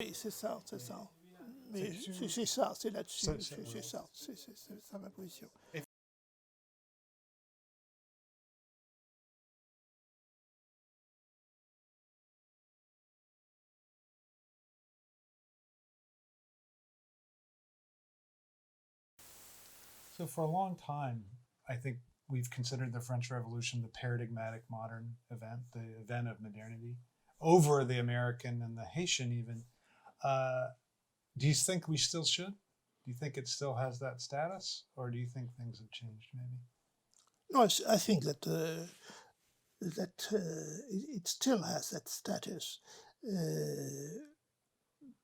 Oui, c'est ça, c'est ça. Mais c'est ça, c'est là-dessus, c'est ça, c'est ça ma position. So for a long time, I think we've considered the French Revolution the paradigmatic modern event, the event of modernity, over the American and the Haitian even. Do you think we still should? Do you think it still has that status, or do you think things have changed maybe? No, I think that it still has that status,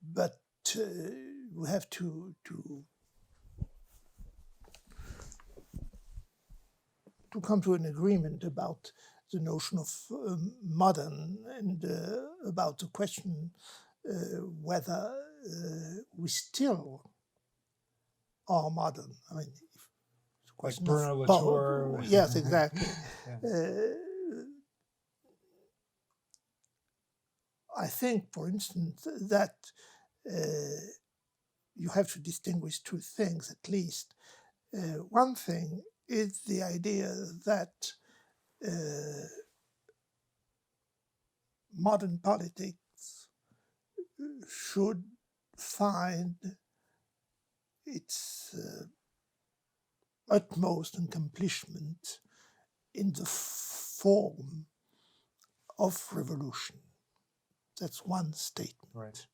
but we have to come to an agreement about the notion of modern and about the question whether we still are modern. I mean, like Bruno Latour. Yes, exactly. Yeah. I think, for instance, that you have to distinguish two things at least. One thing is the idea that modern politics should find its utmost accomplishment in the form of revolution. That's one statement. Right.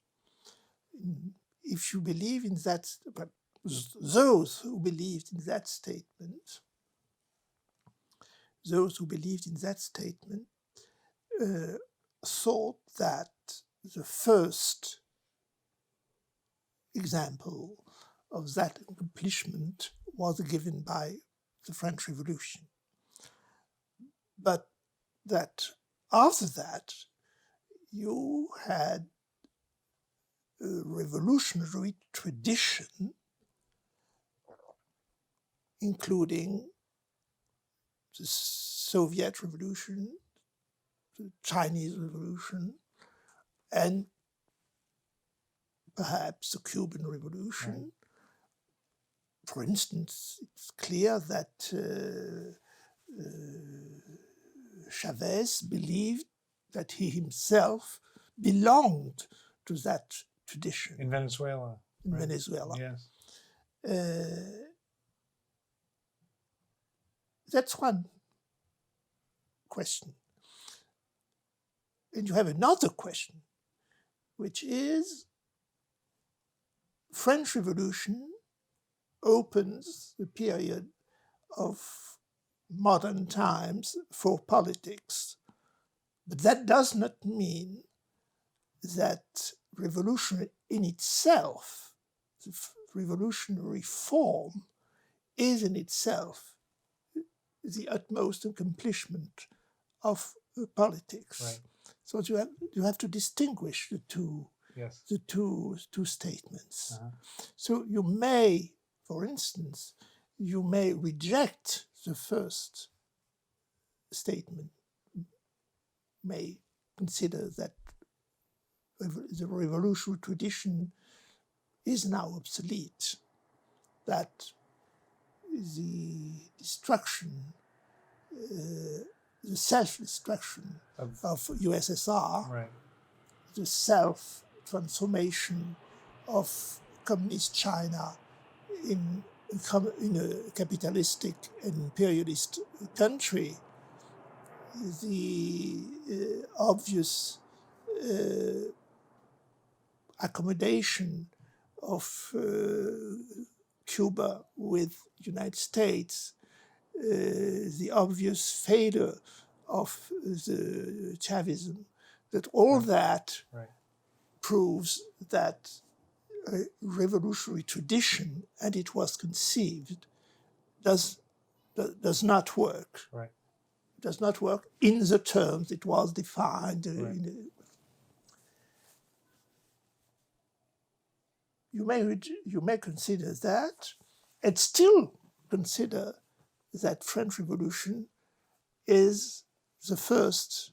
If you believe in that, but those who believed in that statement, thought that the first example of that accomplishment was given by the French Revolution. But that after that, you had a revolutionary tradition, including the Soviet Revolution, the Chinese Revolution, and perhaps the Cuban Revolution. Right. For instance, it's clear that Chavez believed that he himself belonged to that tradition. In Venezuela. In Venezuela. Yes. That's one question. And you have another question, which is French Revolution opens the period of modern times for politics. But that does not mean that revolution in itself, the revolutionary form, is in itself the utmost accomplishment of politics. Right. So you have to distinguish the two. Yes. The two statements. Uh-huh. So you may, for instance, reject the first statement, may consider that the revolutionary tradition is now obsolete, that the destruction, the self-destruction of USSR, right. the self-transformation of communist China in a capitalistic and imperialist country, the obvious accommodation of Cuba with the United States, the obvious failure of the Chavism, that all that proves that a revolutionary tradition, and it was conceived, does not work. Right. Does not work in the terms it was defined. You may consider that, and still consider that French Revolution is the first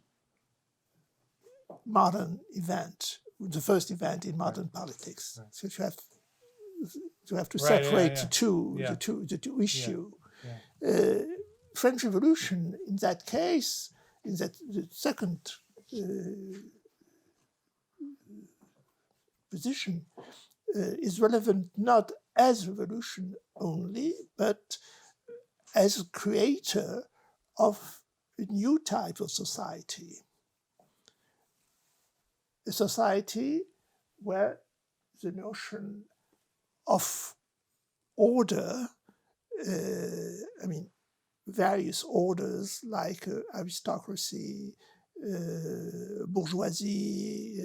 modern event the first event in modern politics. Right. So you have to Right, separate yeah. the two issue. Yeah. French Revolution, in that case, in that the second position, is relevant not as revolution only, but as a creator of a new type of society. A society where the notion of order, various orders like aristocracy, bourgeoisie,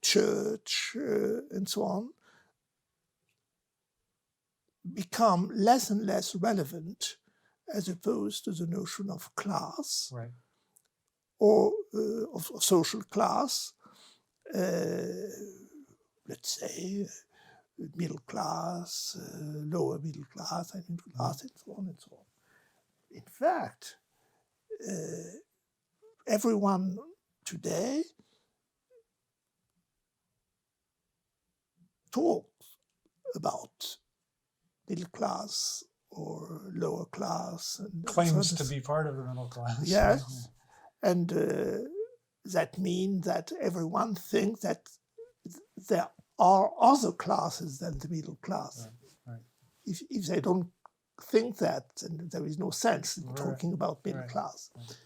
church, and so on, become less and less relevant as opposed to the notion of class, Right. or of social class, let's say middle class, lower middle class, and middle class, and so on and so on. In fact, everyone today talks about middle class or lower class. And Claims to be part of the middle class. Yes. And that means that everyone thinks that there are other classes than the middle class. Right. If they don't think that, then there is no sense in talking about middle class. Right.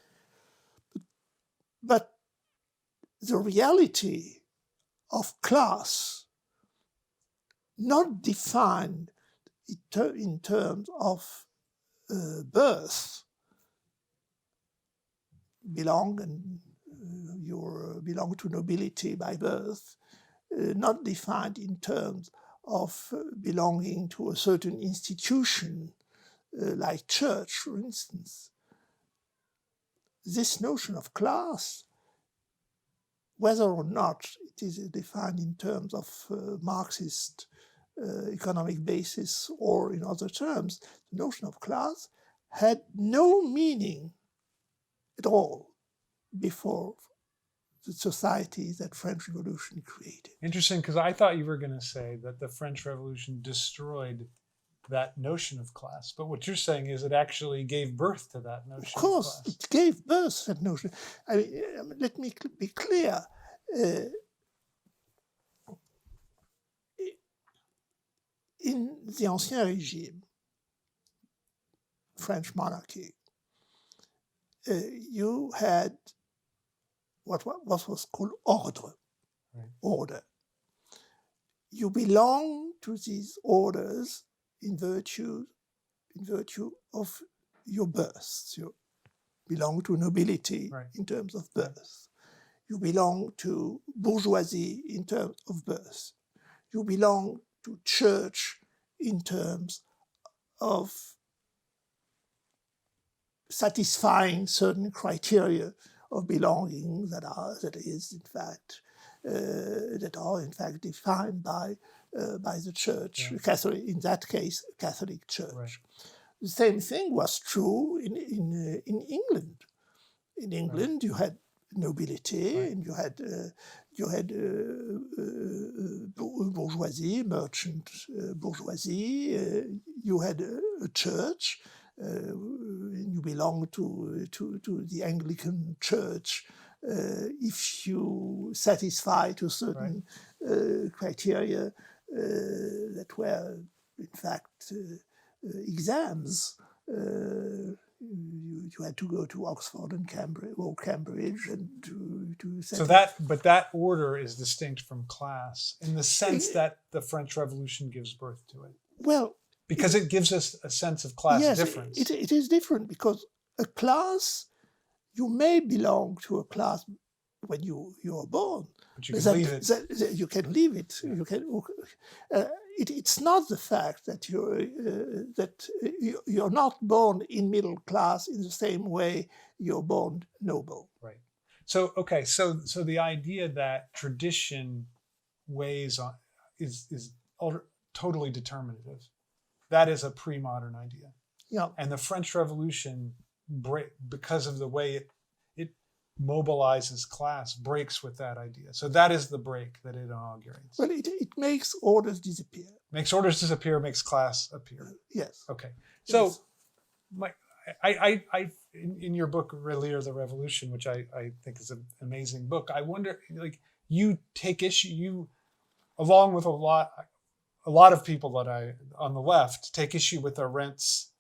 But the reality of class, not defined in terms of birth, belong to nobility by birth, not defined in terms of belonging to a certain institution, like church, for instance. This notion of class, whether or not it is defined in terms of Marxist economic basis or in other terms, the notion of class had no meaning at all before the society that French Revolution created. Interesting, because I thought you were going to say that the French Revolution destroyed that notion of class. But what you're saying is it actually gave birth to that notion of course, of class. It gave birth to that notion. Let me be clear. In the Ancien Régime, French monarchy, you had what was called ordre, order. You belong to these orders in virtue of your birth. You belong to nobility in terms of birth. You belong to bourgeoisie in terms of birth. You belong to church in terms of satisfying certain criteria of belonging that are in fact defined by the church, Catholic, in that case, Catholic Church. Right. The same thing was true in England. In England, you had nobility, and you had bourgeoisie, merchant bourgeoisie. You had a church. You belong to the Anglican Church if you satisfy to certain criteria that were, in fact, exams. You had to go to Oxford and Cambridge, and to so that order is distinct from class in the sense that the French Revolution gives birth to it. Well, because it gives us a sense of class difference. It is different because a class, you may belong to a class when you are born. But you can leave it. You can leave it. Yeah. You can. It's not the fact that you're not born in middle class in the same way you're born noble. Right. So so the idea that tradition weighs on is totally determinative. That is a pre-modern idea. Yeah. And the French Revolution, because of the way mobilizes class breaks with that idea. So that is the break that it inaugurates. Well, it makes orders disappear. Makes orders disappear, makes class appear. Yes. Okay. So Yes. I in your book, Relire the Revolution, which I think is an amazing book, I wonder, like, you take issue, you, along with a lot of people that on the left, take issue with Arendt's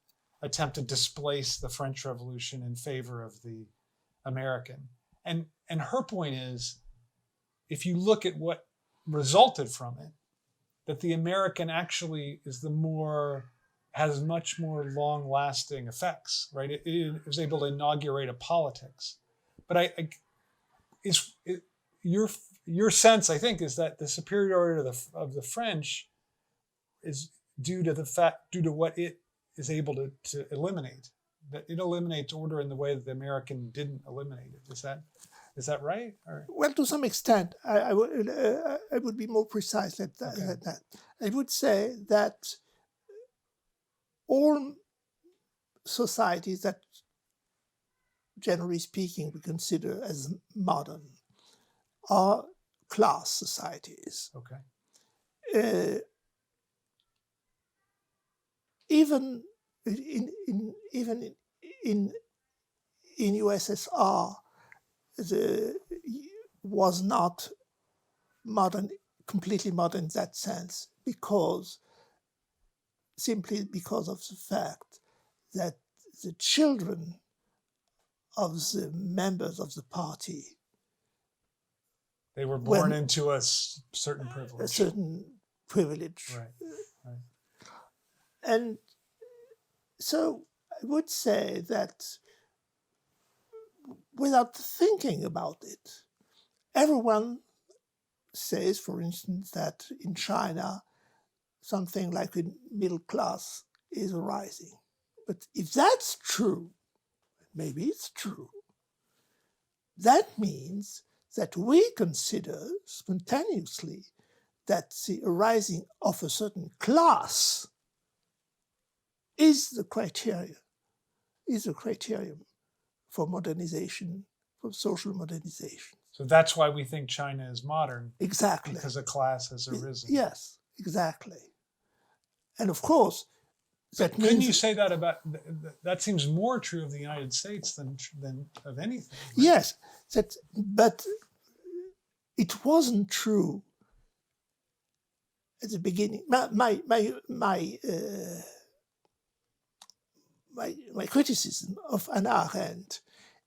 attempt to displace the French Revolution in favor of the American. And her point is, if you look at what resulted from it, that the American actually has much more long-lasting effects, right? It was able to inaugurate a politics. But your sense, I think, is that the superiority of the French is due to what it is able to eliminate. That it eliminates order in the way that the American didn't eliminate it. Is that right? Or? Well, to some extent, I would be more precise than that. I would say that all societies that, generally speaking, we consider as modern are class societies. Okay. Even in USSR, was not modern, completely modern in that sense, simply because of the fact that the children of the members of the party, they were born into a certain privilege. A certain privilege. Right. And so I would say that without thinking about it, everyone says, for instance, that in China, something like a middle class is arising. But if that's true, maybe it's true, that means that we consider spontaneously that the arising of a certain class is the criterion for modernization, for social modernization. So that's why we think China is modern. Exactly. Because a class has arisen. Yes, exactly. And of course, that means... Couldn't you say that about... That seems more true of the United States than of anything. Right? Yes, but it wasn't true at the beginning. My criticism of Hannah Arendt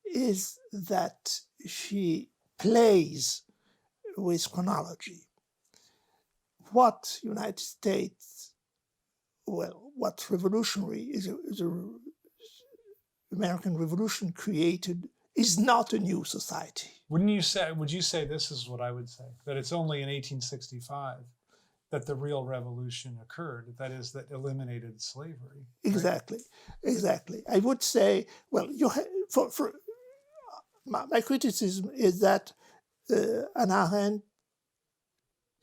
is that she plays with chronology. What revolutionary is a American Revolution created is not a new society. Would you say this is what I would say, that it's only in 1865 that the real revolution occurred, that is, that eliminated slavery? Exactly, right? Exactly. I would say, well, for my criticism is that Hannah Arendt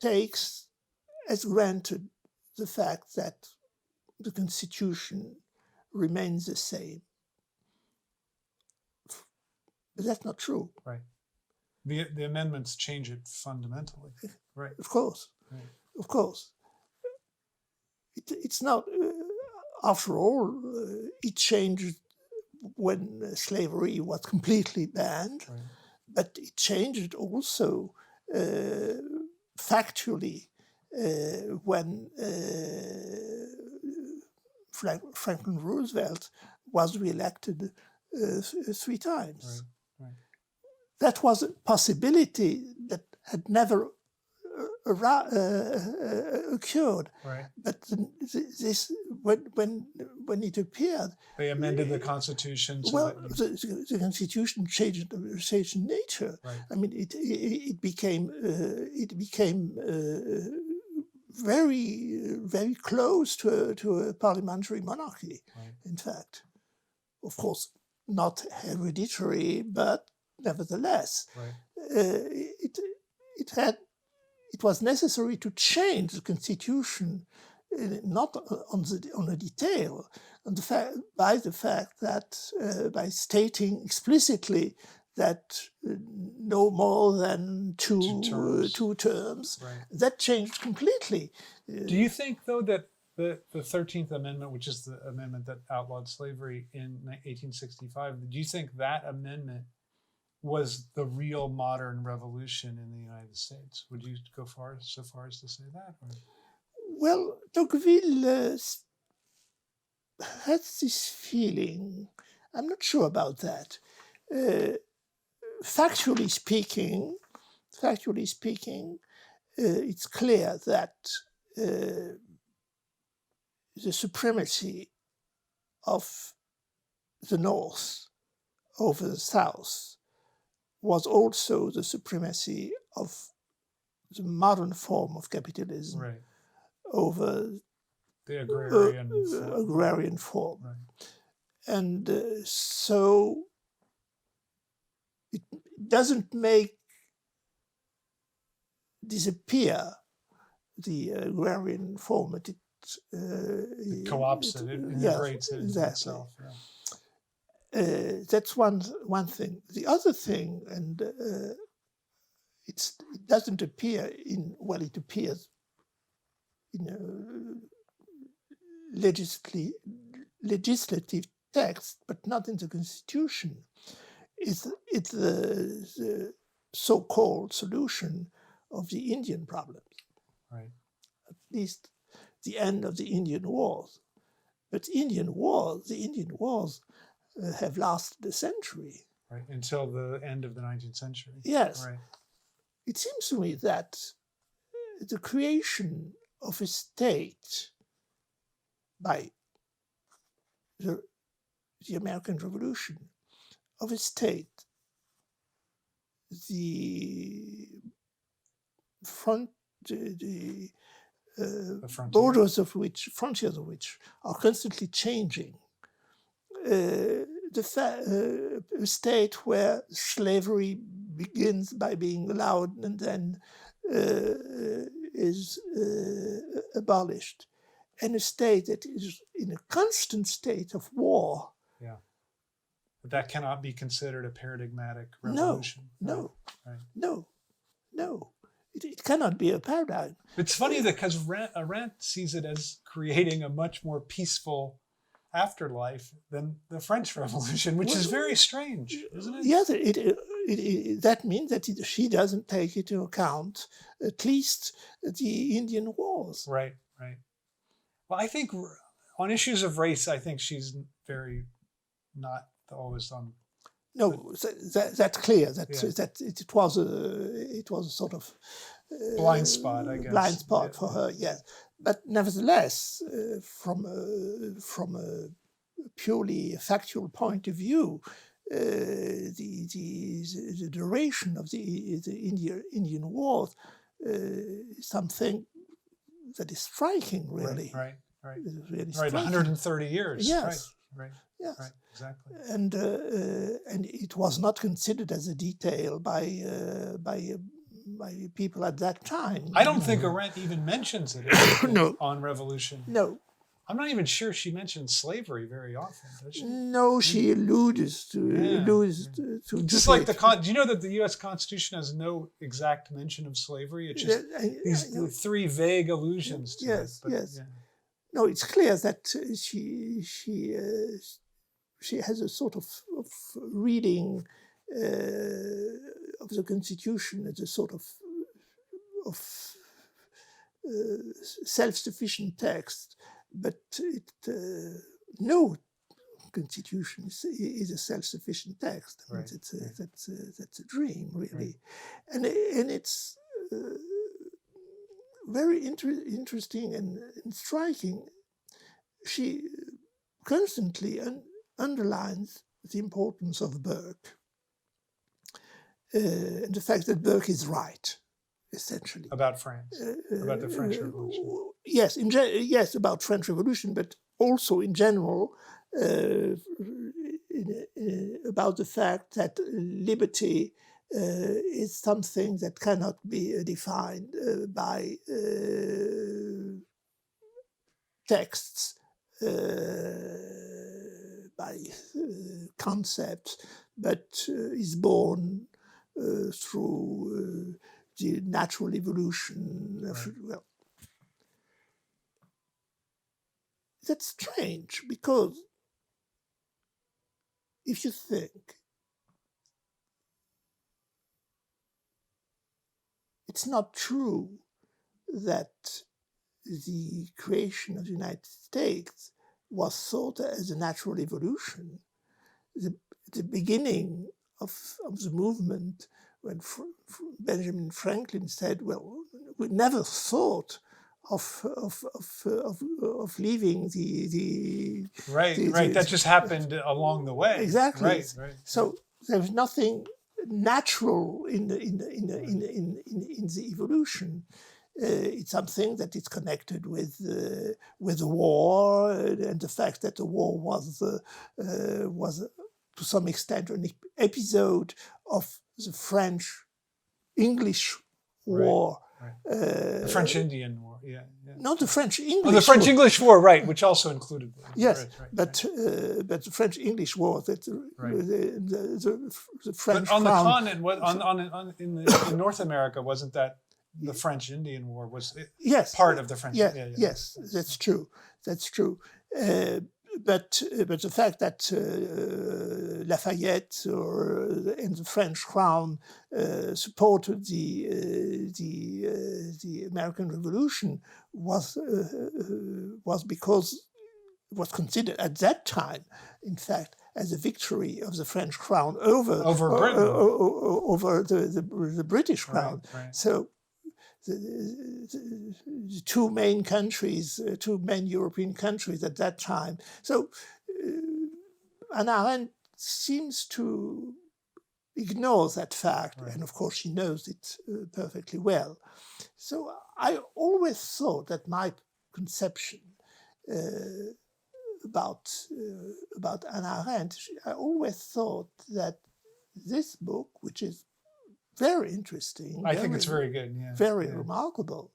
takes as granted the fact that the Constitution remains the same. But that's not true. Right. The amendments change it fundamentally. Right. Of course. Right. Of course. It's not, after all, it changed when slavery was completely banned, right. But it changed also factually when Franklin Roosevelt was reelected 3 times. Right. That was a possibility that had never occurred. Right. But this, when it appeared, they amended the Constitution. So the Constitution changed nature. Right. I mean, it became very, very close to a parliamentary monarchy. Right. In fact, of course, not hereditary, but nevertheless, right. It was necessary to change the Constitution, not on a detail, by the fact that by stating explicitly that no more than Two terms. two terms. Right. That changed completely. Do you think, though, that the 13th Amendment, which is the amendment that outlawed slavery in 1865, do you think that amendment was the real modern revolution in the United States? Would you go so far as to say that? Or? Well, Tocqueville has this feeling. I'm not sure about that. Factually speaking, it's clear that the supremacy of the North over the South was also the supremacy of the modern form of capitalism Right. over the agrarian form. Right. Right. And so it doesn't make disappear the agrarian form, but it co-opts it integrates it into itself. Yeah. That's one thing. The other thing, and it doesn't appear in, well, it appears in a legislative text, but not in the Constitution. It's the so-called solution of the Indian problems. Right. At least the end of the Indian Wars. But the Indian Wars have lasted a century. Right, until the end of the 19th century. Yes. Right. It seems to me that the creation of a state by the American Revolution, of a state, the frontiers of which are constantly changing. A state where slavery begins by being allowed and then is abolished, and a state that is in a constant state of war. Yeah. But that cannot be considered a paradigmatic revolution. No. Right. It cannot be a paradigm. It's funny that because Arendt sees it as creating a much more peaceful afterlife than the French Revolution, which is very strange, isn't it? Yes, that means that she doesn't take into account at least the Indian Wars. Right. Well, I think on issues of race, I think she's very not always on. No, that's clear. That it was a sort of blind spot, I guess. Blind spot for her, yes. But nevertheless, from a purely factual point of view, the duration of the Indian Wars is something that is striking, really. Right. Really right, 130 years. Yes. Right. Yes. Right, exactly. And it was not considered as a detail by people at that time. I don't think Arendt even mentions it No. on Revolution. No. I'm not even sure she mentions slavery very often, does she? No, she alludes to just like do you know that the U.S. Constitution has no exact mention of slavery? It's just these three vague allusions to it. But, yes. Yeah. No, it's clear that she has a sort of reading of the Constitution as a sort of self-sufficient text, but no Constitution is a self-sufficient text. I mean, that's a dream, really, and it's very interesting and striking. She constantly underlines the importance of Burke and the fact that Burke is right, essentially. About France, about the French Revolution. Yes, yes, about French Revolution, but also in general about the fact that liberty is something that cannot be defined by texts, by concepts, but is born through the natural evolution. Right. Well, that's strange, because if you think, it's not true that the creation of the United States was thought as a natural evolution. The beginning of the movement, when Benjamin Franklin said, well, we never thought of leaving the right. That just happened along the way. Exactly. Right. So there's nothing natural in the evolution. It's something that is connected with the war, and the fact that the war was to some extent an episode of the French-English War. Right. The French-Indian War, yeah. Not the French-English. Oh, the French-English War, right, which also included. Yes, right. But the French-English War, that the French. But on crown, the continent, in North America, wasn't that the French-Indian War was part of the French? Yes, that's true. That's true. But the fact that Lafayette and the French crown supported the American Revolution was because it was considered at that time, in fact, as a victory of the French crown over Britain, over the British crown. Right. So the two main countries, two main European countries at that time. So Hannah Arendt seems to ignore that fact, and of course she knows it perfectly well. So I always thought that my conception about Hannah Arendt, I always thought that this book, which is very interesting. I think it's very good. Yeah. Very remarkable.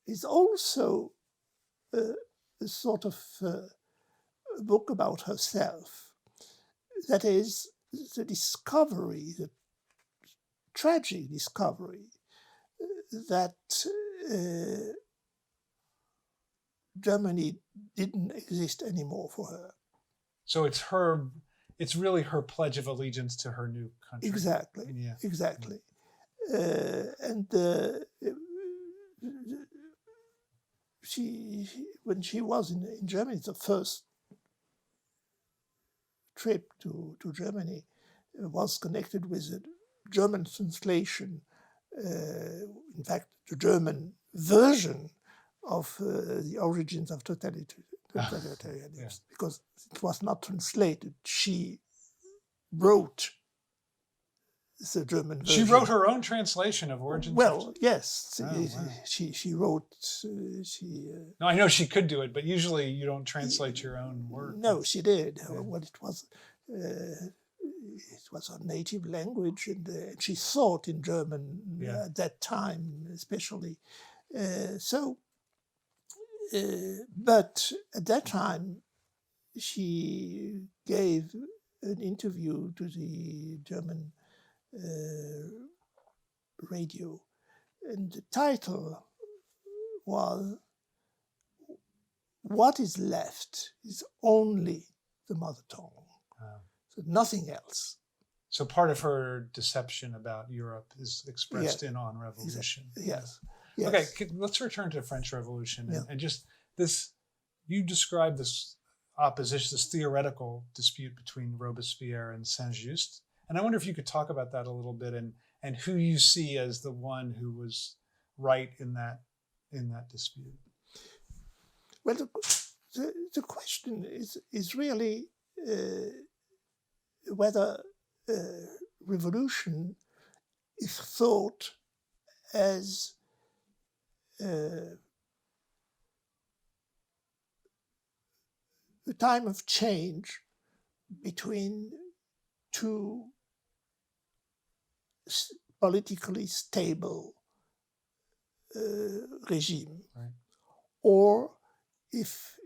Is also a sort of a book about herself. That is the discovery, the tragic discovery that Germany didn't exist anymore for her. So it's really her pledge of allegiance to her new country. Exactly. Yeah. Exactly. When she was in Germany, the first trip to Germany was connected with a German translation, in fact, the German version of the origins of totalitarianism, because it was not translated. She wrote the German version. She wrote her own translation of Origins. Well, yes, wow. She wrote. No, I know she could do it, but usually you don't translate your own work. No, she did. Yeah. Well, it was her native language, and she thought in German at that time, especially. But at that time, she gave an interview to the German radio, and the title was "What is left is only the mother tongue." Wow. So nothing else. So part of her deception about Europe is expressed in On Revolution. Yes. Okay, let's return to the French Revolution and just this. You describe this opposition, this theoretical dispute between Robespierre and Saint-Just. And I wonder if you could talk about that a little bit and who you see as the one who was right in that dispute. Well, the question is really whether revolution is thought as a time of change between two politically stable regime, right, or if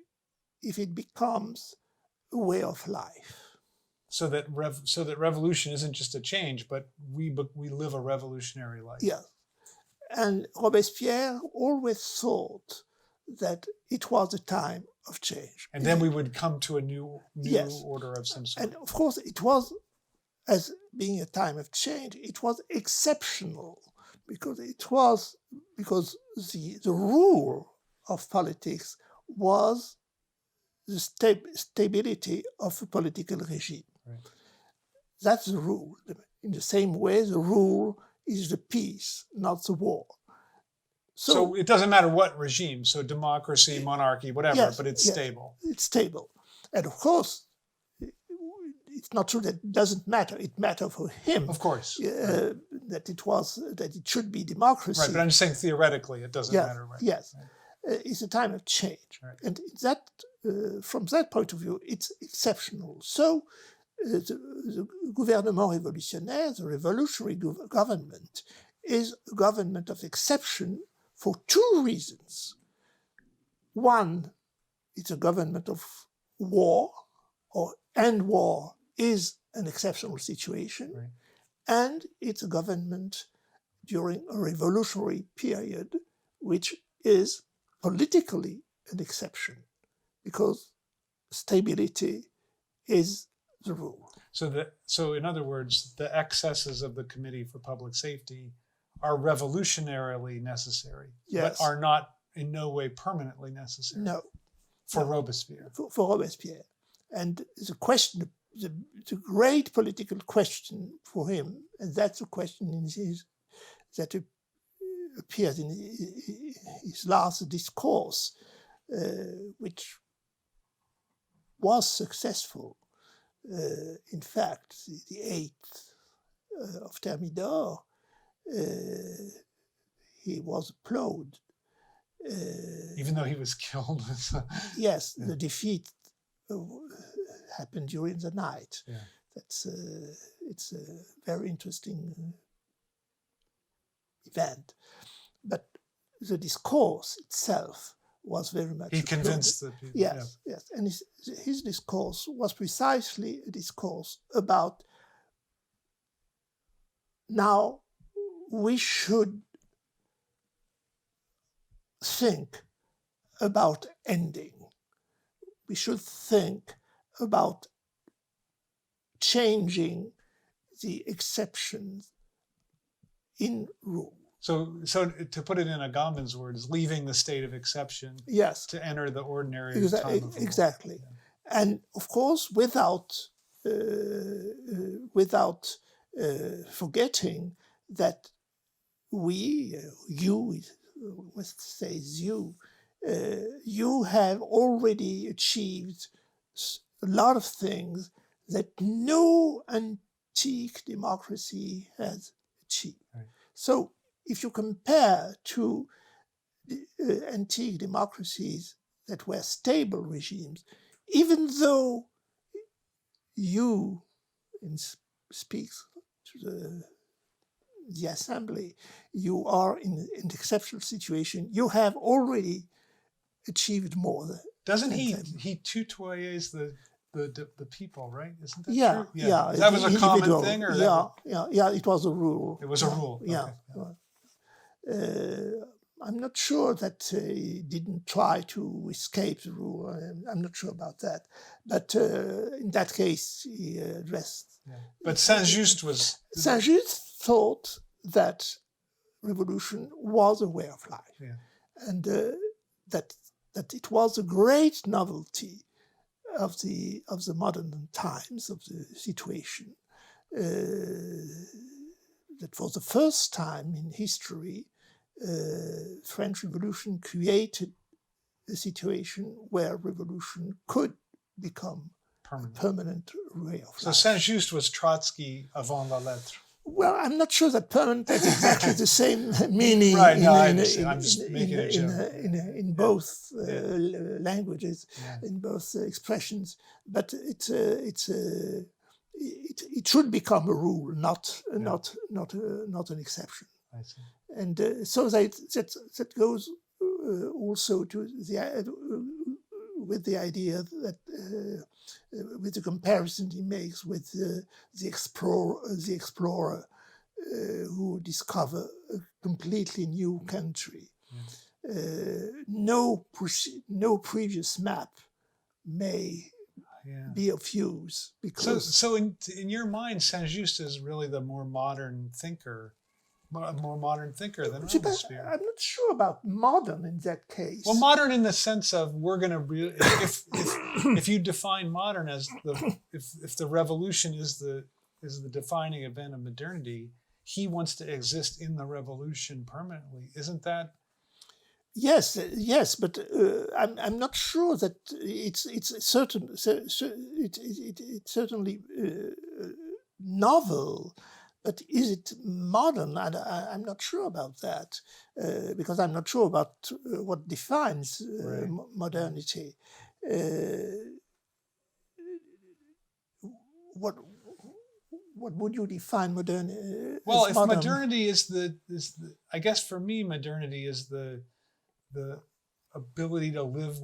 it becomes a way of life. So that revolution isn't just a change, but we live a revolutionary life. Yeah. And Robespierre always thought that it was a time of change. And then we would come to a new Yes. order of some sort. And of course, it was, as being a time of change, it was exceptional because the rule of politics was the stability of a political regime. Right. That's the rule. In the same way, the rule is the peace, not the war. So it doesn't matter what regime, so democracy, monarchy, whatever, yes, but it's stable. It's stable. And of course, it's not true that it doesn't matter. It mattered for him. Of course. That it should be democracy. Right, but I'm just saying theoretically it doesn't matter. Right? Yes. Right. It's a time of change. Right. And from that point of view, it's exceptional. So the gouvernement révolutionnaire, the revolutionary government, is a government of exception for two reasons. One, it's a government of war, and war is an exceptional situation, right. And it's a government during a revolutionary period, which is politically an exception, because stability is the rule. So in other words, the excesses of the Committee for Public Safety are revolutionarily necessary, yes. But are not in no way permanently necessary. No. For Robespierre. For Robespierre. And the question, the great political question for him, and that's a question that appears in his last discourse, which was successful. In fact, the 8th of Thermidor, he was applauded. Even though he was killed? Yes, yeah. The defeat happened during the night. Yeah. It's a very interesting event. But the discourse itself was very much... He convinced the people. Yes, yeah. Yes. And his discourse was precisely a discourse about now we should think about ending. We should think about changing the exceptions in rule. So to put it in Agamben's words, leaving the state of exception, yes, to enter the ordinary time of rule. Exactly. Yeah. And of course, without forgetting that you have already achieved a lot of things that no antique democracy has achieved. Right. So if you compare to antique democracies that were stable regimes, even though you speaks to the assembly, you are in an exceptional situation, you have already achieved more. Doesn't he tutoyers the people, right? Isn't that true? Yeah. That was a common thing? Or yeah, it was a rule. It was a rule. Yeah. Okay. I'm not sure that he didn't try to escape the rule. I'm not sure about that. But in that case, he addressed... Yeah. But Saint-Just was... Saint-Just thought that revolution was a way of life. Yeah. And that it was a great novelty of the modern times, of the situation. That for the first time in history, French Revolution created a situation where revolution could become a permanent way of life. So Saint-Just was Trotsky avant la lettre. Well, I'm not sure that permanent has exactly the same meaning. Right, no, I understand. I'm just making a joke. In both languages, in both expressions, but it should become a rule, not an exception. I see. And so that goes also to with the idea that with the comparison he makes with the explorer who discover a completely new country. No previous map may be of use, because so in your mind, Saint-Just is really the more modern thinker than Robespierre. I'm not sure about modern in that case. Well, modern in the sense of we're going to if you define modern as if the revolution is the defining event of modernity, he wants to exist in the revolution permanently. Isn't that? Yes, but I'm not sure that it's certainly novel. But is it modern? I'm not sure about that, because I'm not sure about what defines modernity. What would you define modernity? Well, if modern? Modernity is the I guess for me, modernity is the ability to live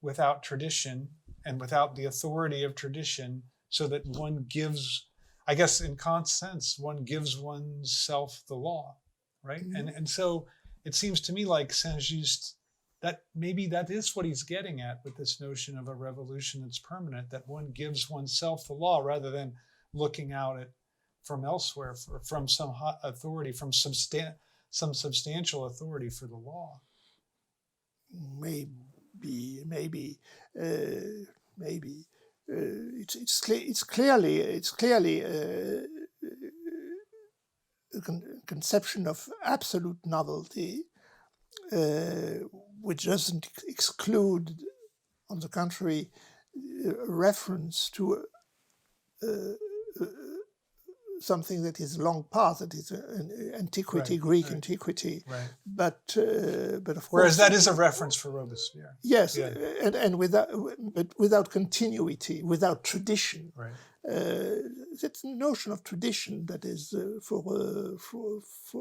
without tradition and without the authority of tradition, so that one gives, I guess in Kant's sense, one gives oneself the law, right? Mm-hmm. And so it seems to me like Saint-Just, that maybe that is what he's getting at with this notion of a revolution that's permanent, that one gives oneself the law rather than looking out at from elsewhere, from some authority, from some substantial authority for the law. Maybe. It's clearly a conception of absolute novelty, which doesn't exclude, on the contrary, a reference to something that is long past, that is antiquity, right, Greek antiquity. Right. But of course, whereas that is a reference for Robespierre. Yes, yeah. and without continuity, without tradition. Right. That notion of tradition that is for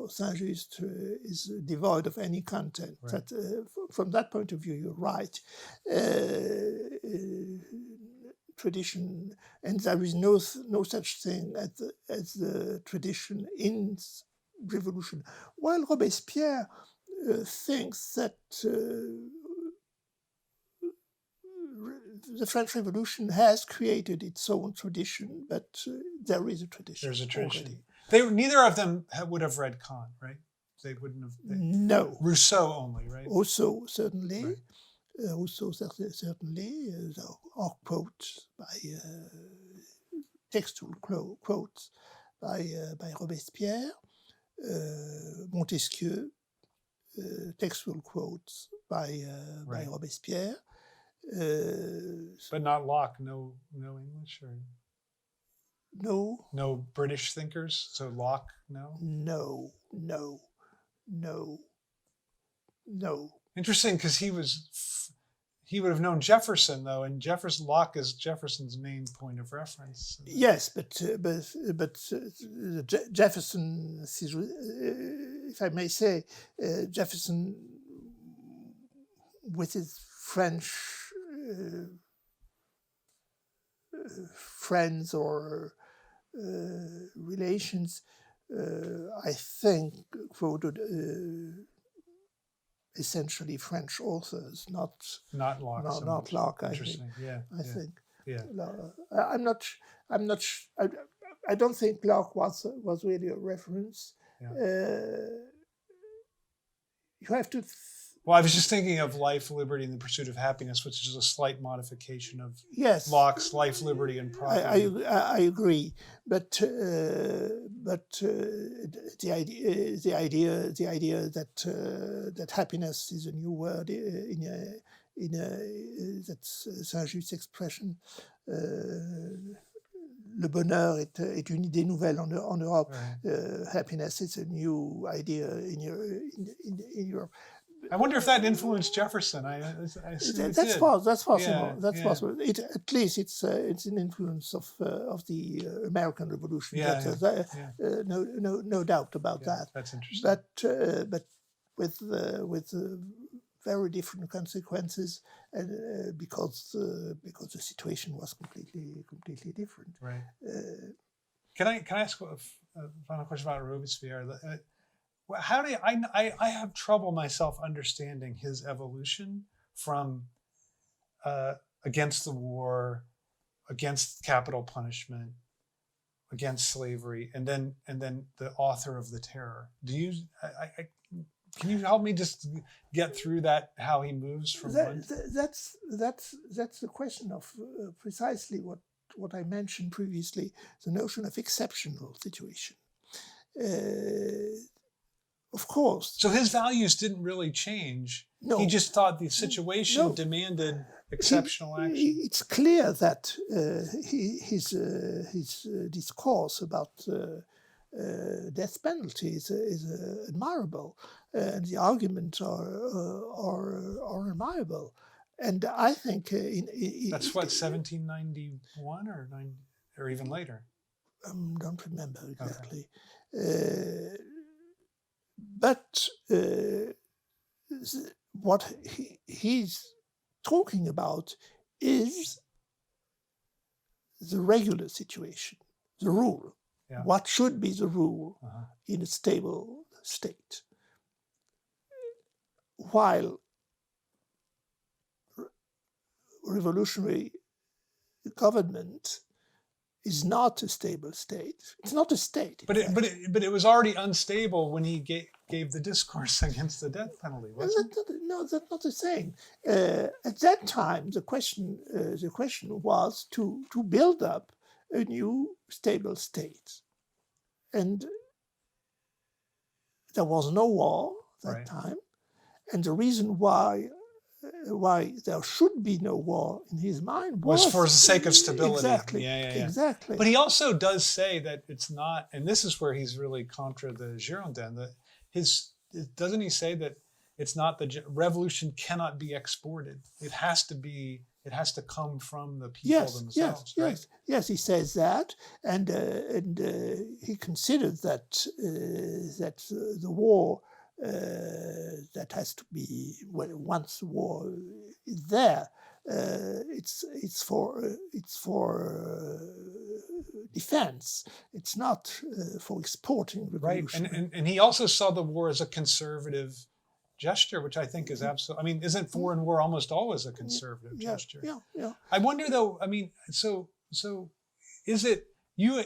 Saint-Just is devoid of any content. Right. That from that point of view, you're right. Tradition, and there is no such thing as the tradition in revolution. While Robespierre thinks that the French Revolution has created its own tradition, but there is a tradition. There's a tradition. Neither of them would have read Kant, right? They wouldn't have. No. Rousseau only, right? Rousseau, certainly. Right. Rousseau, certainly. There are quotes by textual quotes by Robespierre. Montesquieu, textual quotes by Robespierre. But not Locke. No English, or no British thinkers. So Locke, no. No. Interesting, because he would have known Jefferson, though, and Locke is Jefferson's main point of reference. Yes, but Jefferson, if I may say, Jefferson, with his French friends or relations, I think, quoted essentially French authors, not Locke. Not Locke. Interesting. I think. Yeah. I don't think Locke was really a reference. Yeah. You have to. Well, I was just thinking of Life, Liberty, and the Pursuit of Happiness, which is a slight modification of Locke's Life, Liberty, and Property. I agree, but the idea that happiness is a new word that's Saint-Just's expression. Le bonheur est une idée nouvelle en Europe. Right. Happiness is a new idea in Europe. I wonder if that influenced Jefferson. That's possible. Yeah, that's possible. At least it's an influence of the American Revolution. No doubt about that. That's interesting. But with very different consequences, and because the situation was completely different. Right. Uh, Can I ask a final question about Robespierre? How do I have trouble myself understanding his evolution from against the war, against capital punishment, against slavery, and then the author of the Terror. Do you? Can you help me just get through that? How he moves from one? That's the question of precisely what I mentioned previously, the notion of exceptional situation. Of course. So his values didn't really change. No. He just thought the situation demanded exceptional action. It's clear that his discourse about death penalty is admirable, and the arguments are admirable. And I think that's what 1791 or even later. Don't remember exactly. Okay. But what he's talking about is the regular situation, the rule. Yeah. What should be the rule in a stable state? While revolutionary government is not a stable state. It's not a state. But it was already unstable when he gave the discourse against the death penalty, wasn't it? No, that's not the same. At that time, the question was to build up a new stable state, and there was no war that time, and the reason why there should be no war in his mind was for the sake of stability. Exactly. Exactly. But he also does say that it's not, and this is where he's really contra the Girondin. That doesn't he say that it's not the revolution cannot be exported? It has to come from the people themselves. Yes. He says that, and he considered that the war. That has to be once the war is there. It's for defense. It's not for exporting revolution. Right, and he also saw the war as a conservative gesture, which I think is absolutely. I mean, isn't foreign war almost always a conservative gesture? Yeah. I wonder though. I mean, so is it? You,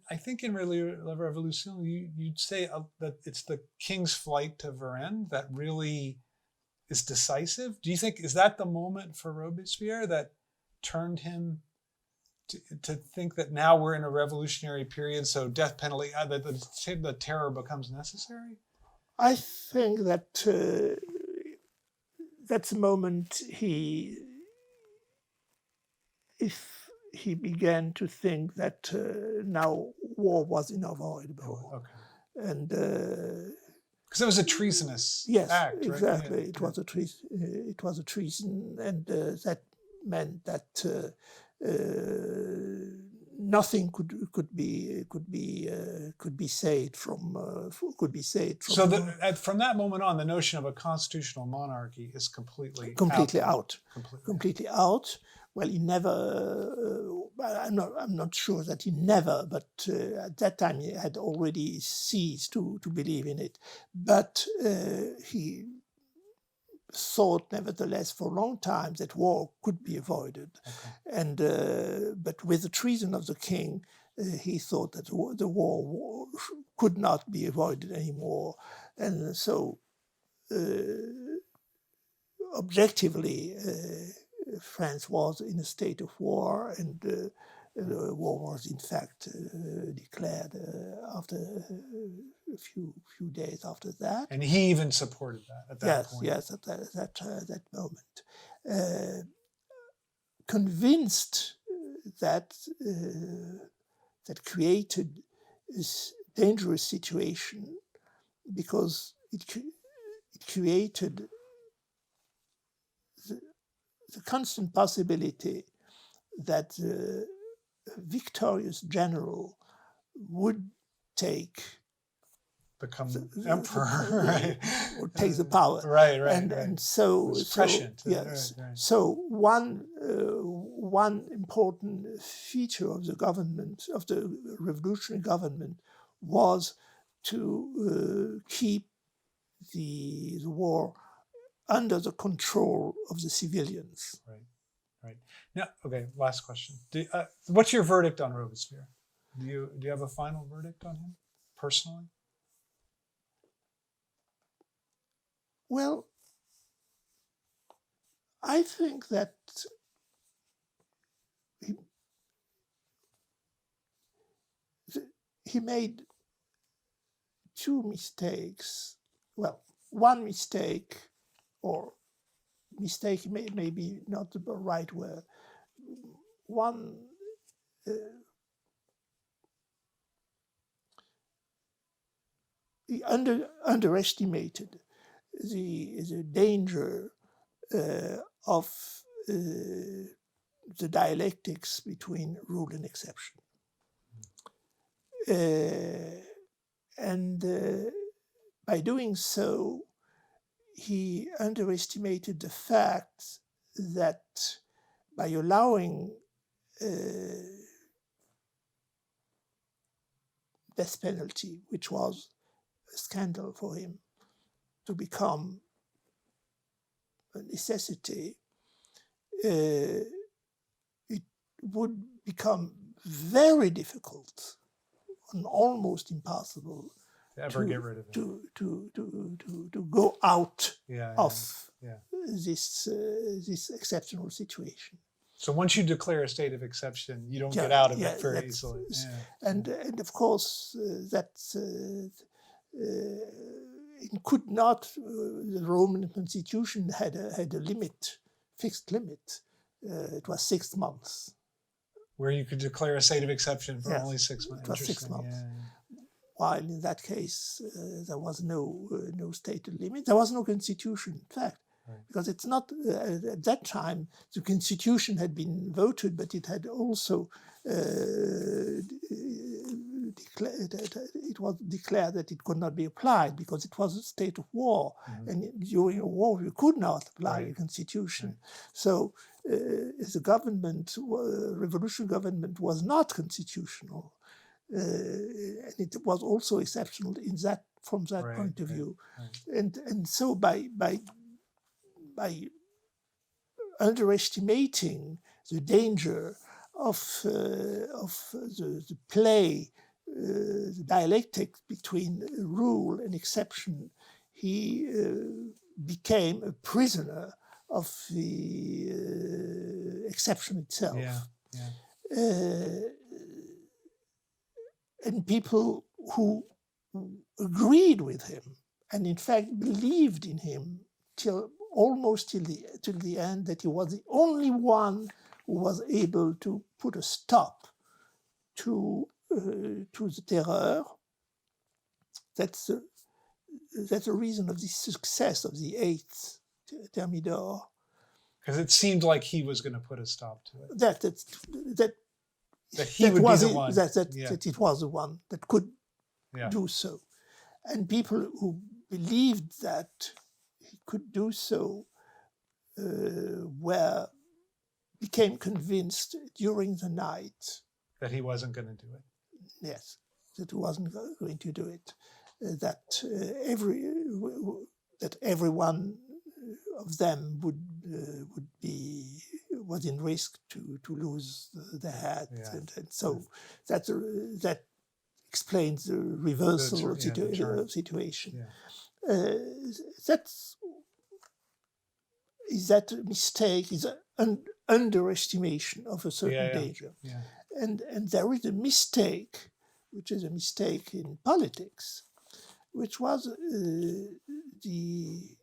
I think in Revolution, you'd say that it's the king's flight to Varennes that really is decisive. Do you think, is that the moment for Robespierre that turned him to think that now we're in a revolutionary period, so death penalty, the terror becomes necessary? I think that that's the moment he began to think that now war was unavoidable. Oh, okay. And because it was a treasonous act, right? Exactly. Yeah. It was a treason, and that meant that nothing could be saved from. So from that moment on, the notion of a constitutional monarchy is completely out. Completely out. Well, he never. I'm not sure that he never, but at that time he had already ceased to believe in it. But he thought, nevertheless, for a long time that war could be avoided, and but with the treason of the king, he thought that the war could not be avoided anymore, and so objectively. France was in a state of war, and the war was in fact declared after a few days after that. And he even supported that at that point. Yes, at that moment. Convinced that that created this dangerous situation because it created the constant possibility that the victorious general would take become the emperor, right? or take the power. Right. And so, It was prescient. yes. Right. So one important feature of the government, of the revolutionary government, was to keep the war under the control of the civilians. Right. Now, okay. Last question. What's your verdict on Robespierre? Do you have a final verdict on him personally? Well, I think that he made two mistakes. Well, one mistake, or mistake may be not the right word. One he underestimated the danger of the dialectics between rule and exception. And by doing so, he underestimated the fact that by allowing death penalty, which was a scandal for him, to become a necessity, it would become very difficult and almost impossible to ever get rid of it. To go out of this exceptional situation. So once you declare a state of exception, you don't get out of it very easily. And of course that it could not. The Roman Constitution had a limit, fixed limit. It was 6 months. Where you could declare a state of exception for only 6 months. It was 6 months. While in that case there was no stated limit. There was no constitution, in fact. Right. Because it's not, at that time, the constitution had been voted, but it had also it was declared that it could not be applied because it was a state of war. Mm-hmm. And during a war, you could not apply a constitution. Right. So the government, revolutionary government, was not constitutional. And it was also exceptional in that, from that point of view. Right. And so by underestimating the danger of the play, the dialectic between rule and exception, he became a prisoner of the exception itself. And people who agreed with him and in fact believed in him almost till the end, that he was the only one who was able to put a stop to the terror. That's the reason of the success of the 8th Thermidor. Because it seemed like he was going to put a stop to it. That he would be the one. That it was the one that could do so. And people who believed that he could do so became convinced during the night that he wasn't going to do it. Yes, that he wasn't going to do it. That every one of them was in risk to lose their head, and so that explains the reversal of situation. That mistake is an underestimation of a certain danger. And there is a mistake, which is a mistake in politics, which was the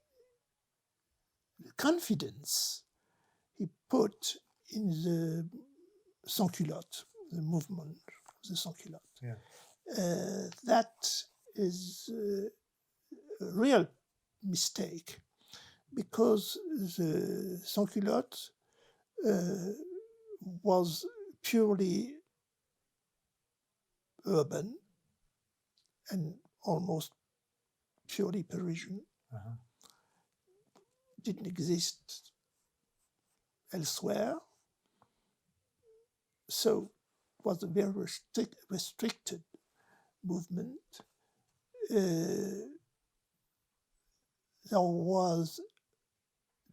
confidence he put in the sans-culottes, the movement of the sans-culottes. That is a real mistake, because the sans-culottes was purely urban and almost purely Parisian, didn't exist elsewhere. So it was a very restricted movement. There was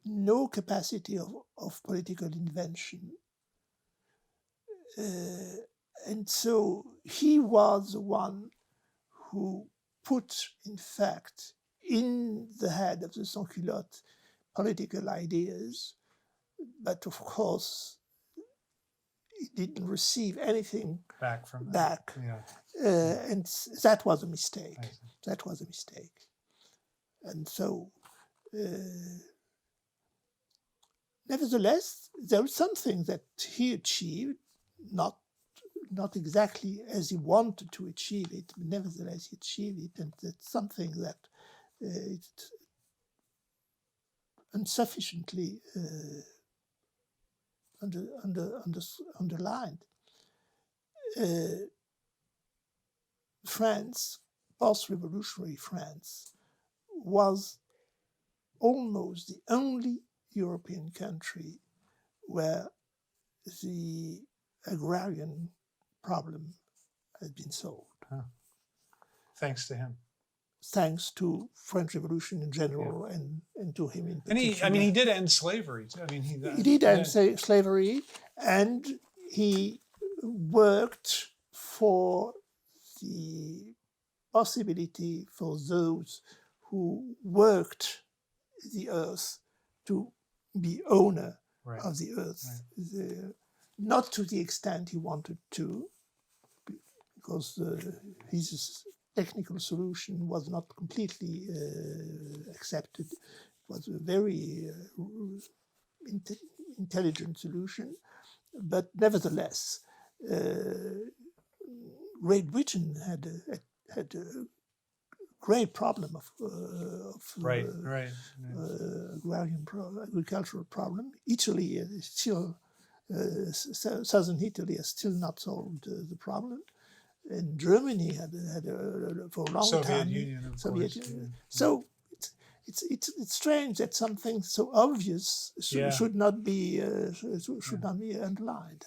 no capacity of political invention. And so he was the one who put, in fact, in the head of the sans-culottes political ideas, but of course he didn't receive anything back from that. back. Yeah. And that was a mistake. That was a mistake. And so, nevertheless, there was something that he achieved, not exactly as he wanted to achieve it, but nevertheless he achieved it, and that's something that it's insufficiently underlined. France, post-revolutionary France, was almost the only European country where the agrarian problem had been solved. Thanks to him. Thanks to French Revolution in general, and to him in particular. And he did end slavery too. He did end slavery, and he worked for the possibility for those who worked the earth to be owner of the earth. Not to the extent he wanted to, because his technical solution was not completely accepted. It was a very intelligent solution, but nevertheless, Great Britain had a great problem of agricultural problem. Italy is still, southern Italy has still not solved the problem. And Germany had for a long time. Soviet Union. So it's strange that something so obvious should not be underlined.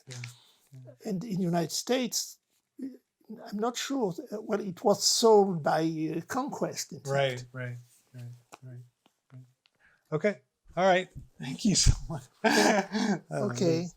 And in the United States, I'm not sure. Well, it was solved by conquest. In fact. Right. Okay. All right. Thank you so much. Okay.